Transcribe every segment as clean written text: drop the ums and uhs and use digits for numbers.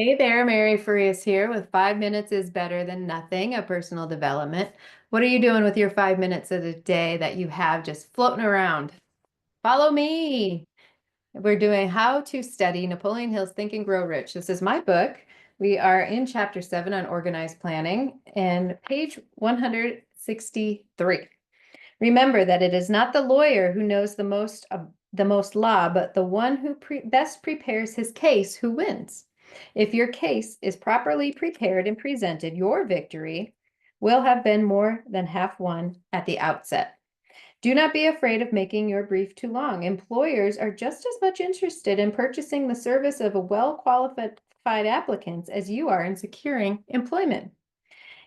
Hey there, Mary Farias here with 5 minutes is better than nothing, a personal development. What are you doing with your 5 minutes of the day that you have just floating around? Follow me. We're doing How to Study Napoleon Hill's Think and Grow Rich. This is my book. We are in chapter 7 on organized planning and page 163. Remember that it is not the lawyer who knows the most law, but the one who best prepares his case who wins. If your case is properly prepared and presented, your victory will have been more than half won at the outset. Do not be afraid of making your brief too long. Employers are just as much interested in purchasing the service of a well-qualified applicants as you are in securing employment.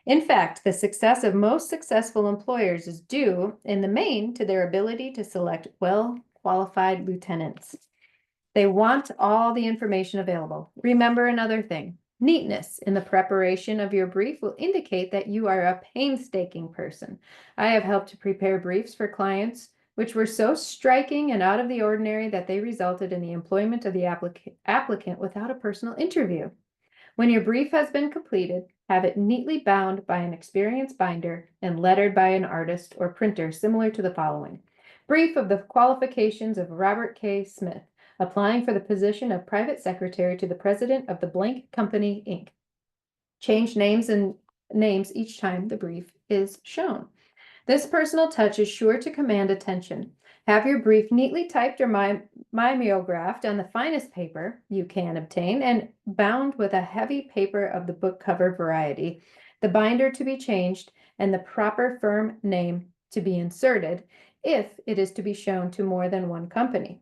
In fact, the success of most successful employers is due, in the main, to their ability to select well-qualified lieutenants. They want all the information available. Remember another thing. Neatness in the preparation of your brief will indicate that you are a painstaking person. I have helped to prepare briefs for clients which were so striking and out of the ordinary that they resulted in the employment of the applicant without a personal interview. When your brief has been completed, have it neatly bound by an experienced binder and lettered by an artist or printer similar to the following. Brief of the qualifications of Robert K. Smith, applying for the position of private secretary to the president of the blank company, Inc. Change names each time the brief is shown. This personal touch is sure to command attention. Have your brief neatly typed or mimeographed on the finest paper you can obtain and bound with a heavy paper of the book cover variety, the binder to be changed, and the proper firm name to be inserted if it is to be shown to more than one company.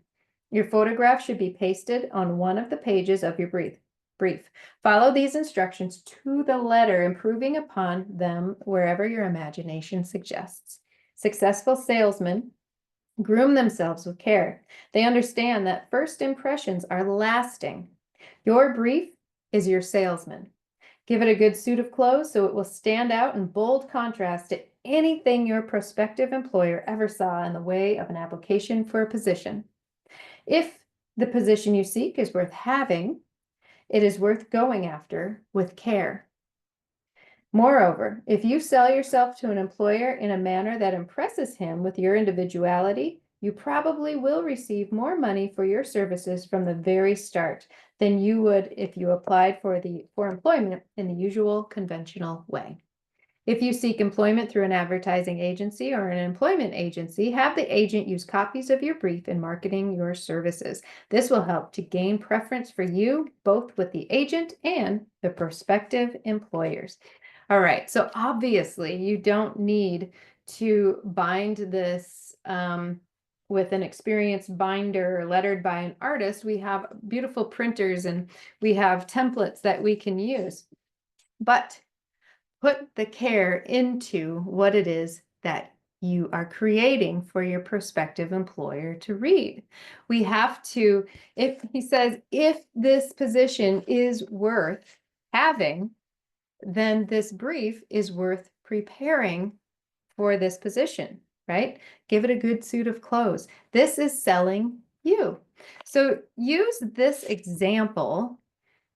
Your photograph should be pasted on one of the pages of your brief. Follow these instructions to the letter, improving upon them wherever your imagination suggests. Successful salesmen groom themselves with care. They understand that first impressions are lasting. Your brief is your salesman. Give it a good suit of clothes so it will stand out in bold contrast to anything your prospective employer ever saw in the way of an application for a position. If the position you seek is worth having, it is worth going after with care. Moreover, if you sell yourself to an employer in a manner that impresses him with your individuality, you probably will receive more money for your services from the very start than you would if you applied for employment in the usual conventional way. If you seek employment through an advertising agency or an employment agency, have the agent use copies of your brief in marketing your services. This will help to gain preference for you, both with the agent and the prospective employers. All right, so obviously you don't need to bind this with an experienced binder lettered by an artist. We have beautiful printers and we have templates that we can use. But put the care into what it is that you are creating for your prospective employer to read. We have to, if he says, if this position is worth having, then this brief is worth preparing for this position, right? Give it a good suit of clothes. This is selling you. So use this example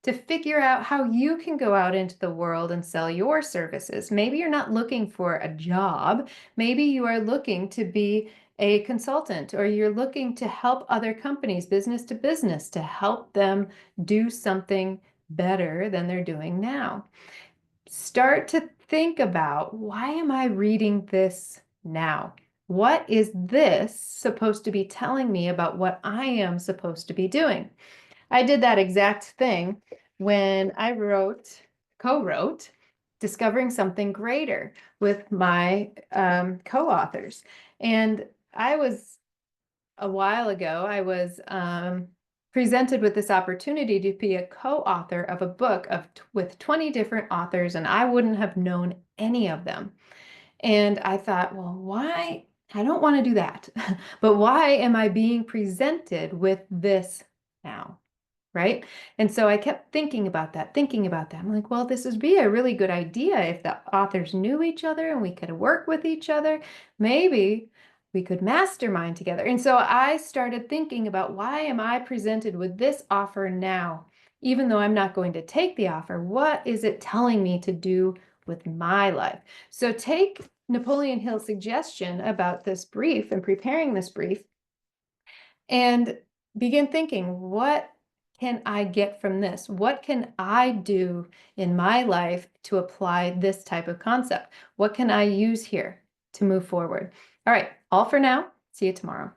to figure out how you can go out into the world and sell your services. Maybe you're not looking for a job. Maybe you are looking to be a consultant, or you're looking to help other companies, business to business, to help them do something better than they're doing now. Start to think about, why am I reading this now? What is this supposed to be telling me about what I am supposed to be doing? I did that exact thing when I co-wrote Discovering Something Greater with my co-authors. And a while ago, I was presented with this opportunity to be a co-author of a book with 20 different authors, and I wouldn't have known any of them. And I thought, well, why? I don't want to do that. But why am I being presented with this now? Right? And so I kept thinking about that. I'm like, well, this would be a really good idea if the authors knew each other and we could work with each other. Maybe we could mastermind together. And so I started thinking about, why am I presented with this offer now? Even though I'm not going to take the offer, what is it telling me to do with my life? So take Napoleon Hill's suggestion about this brief and preparing this brief and begin thinking, what can I get from this? What can I do in my life to apply this type of concept? What can I use here to move forward? All right, all for now. See you tomorrow.